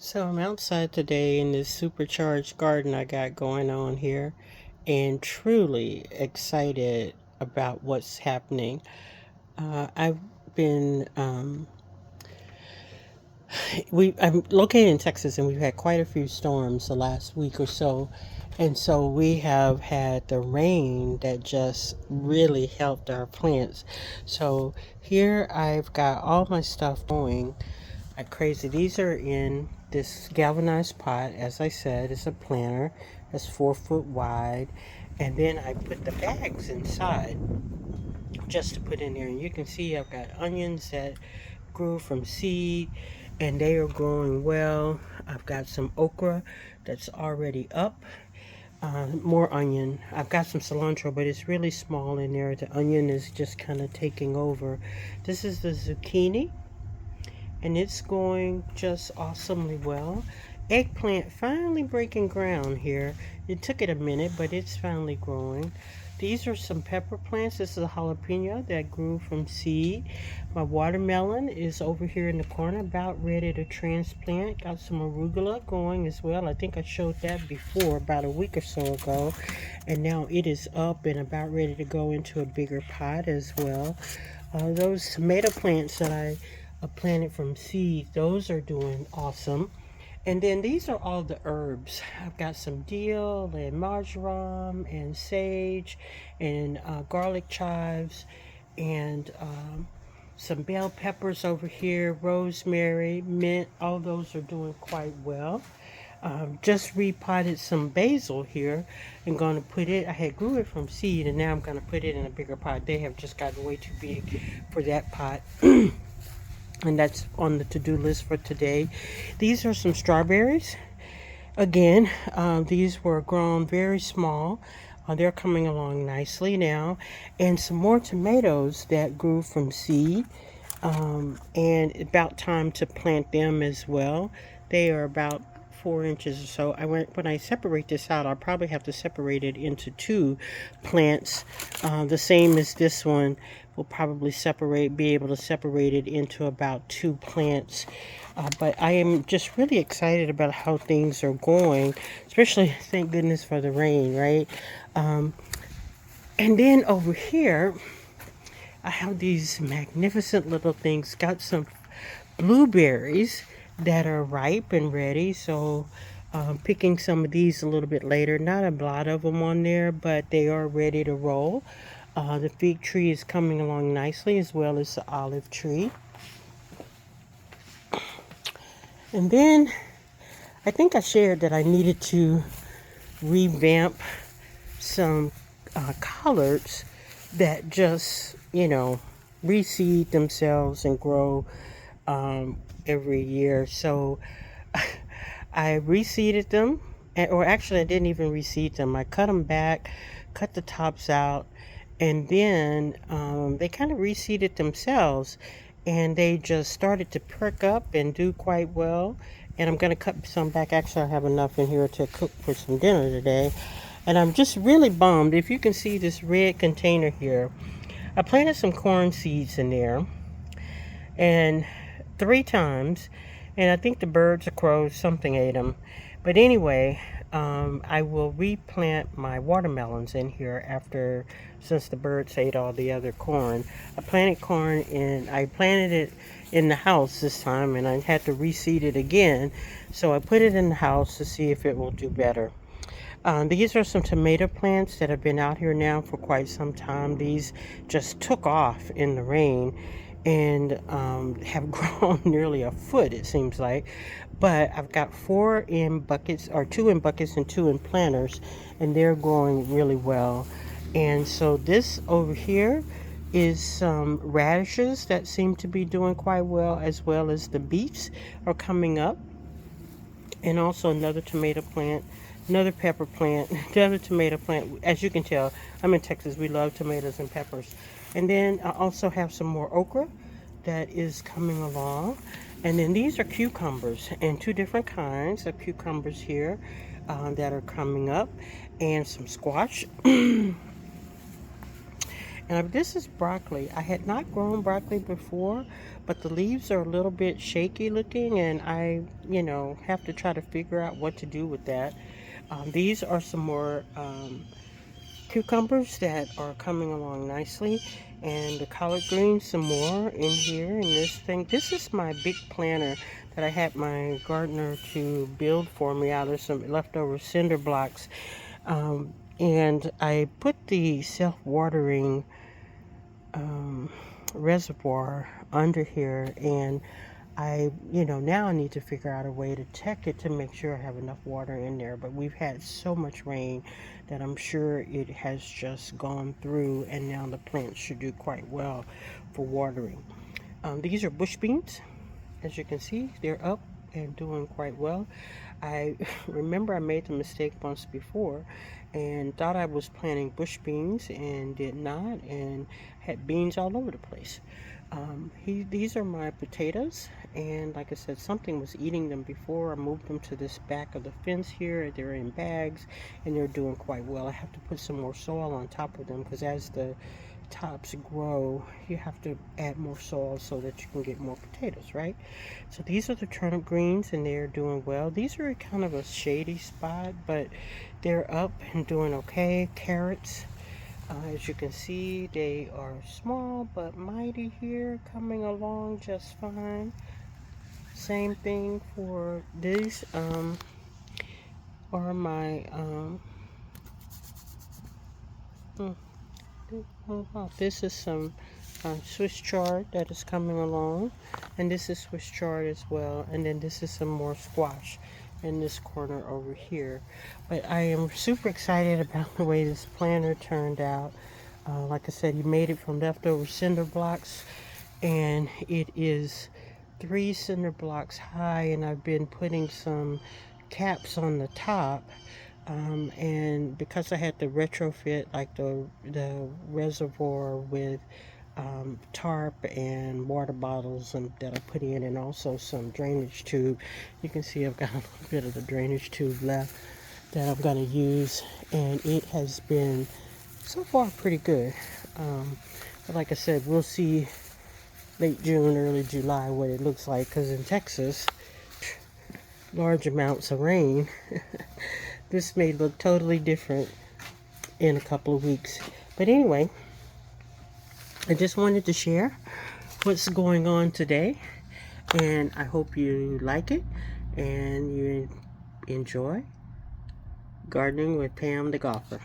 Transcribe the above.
So I'm outside today in this supercharged garden I got going on here and truly excited about what's happening. I've been I'm located in Texas and we've had quite a few storms the last week or so. And so we have had the rain that just really helped our plants. So here I've got all my stuff going like crazy. These are in this galvanized pot. As I said, it's a planter that's 4 foot wide. And then I put the bags inside just to put in there. And you can see I've got onions that grew from seed and they are growing well. I've got some okra that's already up. More onion. I've got some cilantro, but it's really small in there. The onion is just kind of taking over. This is the zucchini, and it's going just awesomely well. Eggplant finally breaking ground here. It took it a minute, but it's finally growing. These are some pepper plants. This is a jalapeno that grew from seed. My watermelon is over here in the corner, about ready to transplant. Got some arugula going as well. I think I showed that before about a week or so ago. And now it is up and about ready to go into a bigger pot as well. Those tomato plants that I planted from seed, those are doing awesome. And then these are all the herbs. I've got some dill and marjoram and sage and garlic chives and some bell peppers over here, rosemary, mint. All those are doing quite well. Just repotted some basil here and going to put it, I had grew it from seed and now I'm going to put it in a bigger pot. They have just gotten way too big for that pot. And that's on the to-do list for today. These are some strawberries. Again, these were grown very small. They're coming along nicely now. And some more tomatoes that grew from seed. And about time to plant them as well. They are about 4 inches or so. When I separate this out, I'll probably have to separate it into two plants. The same as this one. We'll probably be able to separate it into about two plants. But I am just really excited about how things are going, especially thank goodness for the rain, right? And then over here, I have these magnificent little things. Got some blueberries that are ripe and ready. So picking some of these a little bit later. Not a lot of them on there, but they are ready to roll. The fig tree is coming along nicely, as well as the olive tree. And then I think I shared that I needed to revamp some collards that just, reseed themselves and grow every year. So I reseeded them, or actually I didn't even reseed them. I cut them back, cut the tops out, and then they kind of reseeded themselves and they just started to perk up and do quite well. And I'm going to cut some back. Actually, I have enough in here to cook for some dinner today. And I'm just really bummed. If you can see this red container here, I planted some corn seeds in there and 3 times, and I think the birds or crows, something ate them. But anyway, I will replant my watermelons in here since the birds ate all the other corn. I planted it in the house this time, and I had to reseed it again. So I put it in the house to see if it will do better. These are some tomato plants that have been out here now for quite some time. These just took off in the rain and have grown nearly a foot, it seems like. But I've got 4 in buckets, or 2 in buckets and 2 in planters, and they're growing really well. And so this over here is some radishes that seem to be doing quite well, as well as the beets are coming up. And also another tomato plant, another pepper plant, another tomato plant. As you can tell, I'm in Texas. We love tomatoes and peppers. And then I also have some more okra that is coming along. And then these are cucumbers, and 2 different kinds of cucumbers here that are coming up, and some squash. And this is broccoli. I had not grown broccoli before, but the leaves are a little bit shaky looking, and I, have to try to figure out what to do with that. These are some more cucumbers that are coming along nicely, and the collard greens some more in here in this thing. This is my big planter that I had my gardener to build for me out of some leftover cinder blocks, and I put the self-watering reservoir under here, and now I need to figure out a way to check it to make sure I have enough water in there. But we've had so much rain that I'm sure it has just gone through, and now the plants should do quite well for watering. These are bush beans. As you can see, they're up and doing quite well. I remember I made the mistake once before and thought I was planting bush beans and did not, and had beans all over the place. These are my potatoes, and like I said, something was eating them before. I moved them to this back of the fence here. They're in bags, and they're doing quite well. I have to put some more soil on top of them, because as the tops grow, you have to add more soil so that you can get more potatoes, right? So these are the turnip greens, and they're doing well. These are kind of a shady spot, but they're up and doing okay. Carrots, as you can see, they are small but mighty here, coming along just fine. Same thing for these are my this is some Swiss chard that is coming along, and this is Swiss chard as well, and then this is some more squash in this corner over here. But I am super excited about the way this planter turned out. Like I said, he made it from leftover cinder blocks, and it is 3 cinder blocks high, and I've been putting some caps on the top, and because I had to retrofit like the reservoir with tarp and water bottles that I put in, and also some drainage tube. You can see I've got a little bit of the drainage tube left that I'm going to use, and it has been so far pretty good. But like I said, we'll see late June, early July what it looks like, because in Texas, large amounts of rain. This may look totally different in a couple of weeks. But anyway, I just wanted to share what's going on today, and I hope you like it and you enjoy gardening with Pam the Golfer.